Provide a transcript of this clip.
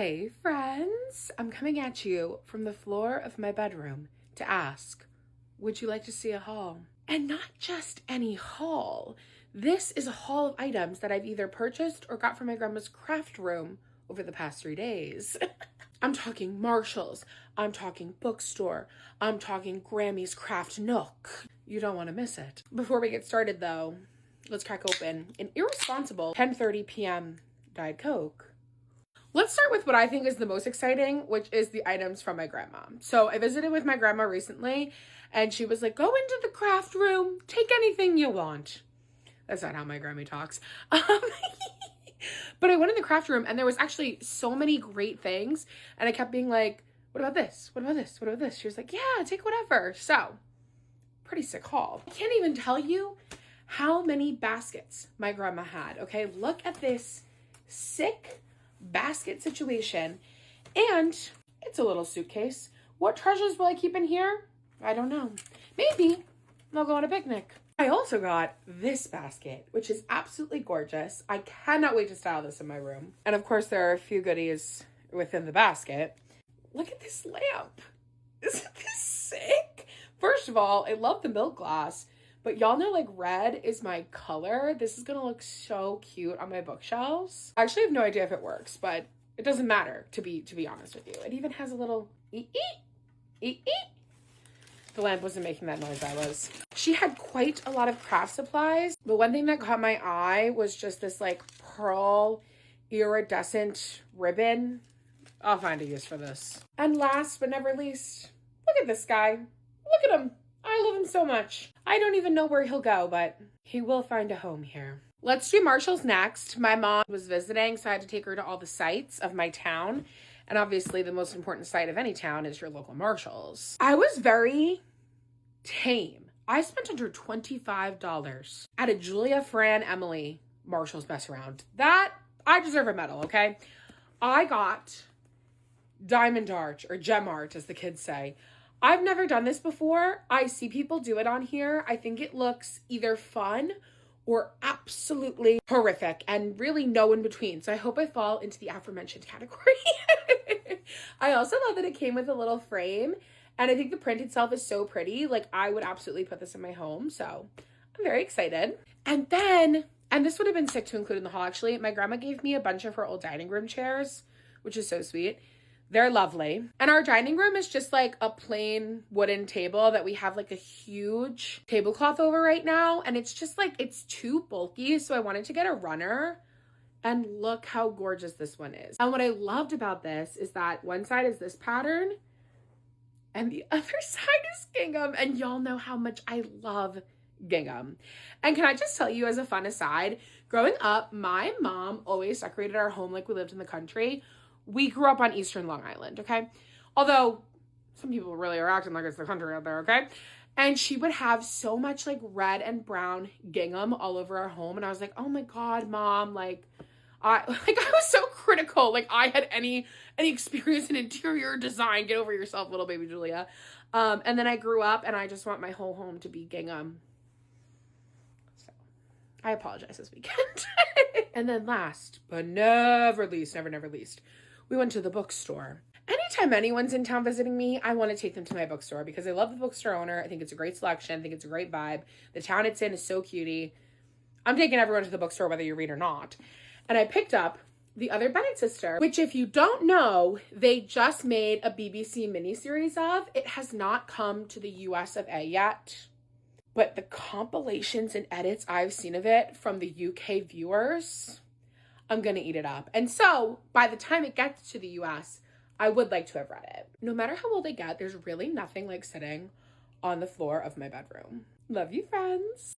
Hey friends, I'm coming at you from the floor of my bedroom to ask, would you like to see a haul? And not just any haul. This is a haul of items that I've either purchased or got from my grandma's craft room over the past 3 days. I'm talking Marshalls, I'm talking bookstore, I'm talking Grammy's Craft Nook. You don't want to miss it. Before we get started though, let's crack open an irresponsible 10:30 p.m. Diet Coke. Let's start with what I think is the most exciting, which is the items from my grandma. So I visited with my grandma recently and she was like, go into the craft room, take anything you want. That's not how my grandma talks. But I went in the craft room and there was actually so many great things. And I kept being like, what about this? What about this? What about this? She was like, yeah, take whatever. So pretty sick haul. I can't even tell you how many baskets my grandma had. Okay, look at this sick basket situation, and it's a little suitcase. What treasures will I keep in here? I don't know. Maybe I'll go on a picnic. I also got this basket, which is absolutely gorgeous. I cannot wait to style this in my room. And of course, there are a few goodies within the basket. Look at this lamp. Isn't this sick? First of all, I love the milk glass, but y'all know like red is my color. This is gonna look so cute on my bookshelves. I actually have no idea if it works, but it doesn't matter to be honest with you. It even has a little ee. The lamp wasn't making that noise, I was. She had quite a lot of craft supplies, but one thing that caught my eye was just this like pearl iridescent ribbon. I'll find a use for this. And last but never least, look at this guy. Look at him. I love him so much. I don't even know where he'll go, but he will find a home here. Let's do Marshalls next. My mom was visiting, so I had to take her to all the sites of my town. And obviously the most important site of any town is your local Marshalls. I was very tame. I spent under $25 at a Julia Fran Emily Marshalls mess around. That, I deserve a medal, okay? I got Diamond Art, or Gem Art as the kids say. I've never done this before. I see people do it on here. I think it looks either fun or absolutely horrific and really no in between. So I hope I fall into the aforementioned category. I also love that it came with a little frame and I think the print itself is so pretty. Like I would absolutely put this in my home. So I'm very excited. And this would have been sick to include in the haul actually. My grandma gave me a bunch of her old dining room chairs, which is so sweet. They're lovely. And our dining room is just like a plain wooden table that we have like a huge tablecloth over right now. And it's just like, it's too bulky. So I wanted to get a runner. And look how gorgeous this one is. And what I loved about this is that one side is this pattern and the other side is gingham. And y'all know how much I love gingham. And can I just tell you as a fun aside, growing up, my mom always decorated our home like we lived in the country. We grew up on Eastern Long Island, okay? Although some people really are acting like it's the country out there, okay? And she would have so much like red and brown gingham all over our home. And I was like, oh my God, Mom, I was so critical. Like I had any experience in interior design. Get over yourself, little baby Julia. And then I grew up and I just want my whole home to be gingham. So I apologize this weekend. And then last but never least, never least, we went to the bookstore. Anytime anyone's in town visiting me, I want to take them to my bookstore because I love the bookstore owner. I think it's a great selection. I think it's a great vibe. The town it's in is so cutie. I'm taking everyone to the bookstore whether you read or not. And I picked up The Other Bennett Sister, which if you don't know, they just made a BBC miniseries of. It has not come to the US of A yet. But the compilations and edits I've seen of it from the UK viewers, I'm going to eat it up. And so by the time it gets to the US, I would like to have read it. No matter how old I get, there's really nothing like sitting on the floor of my bedroom. Love you, friends.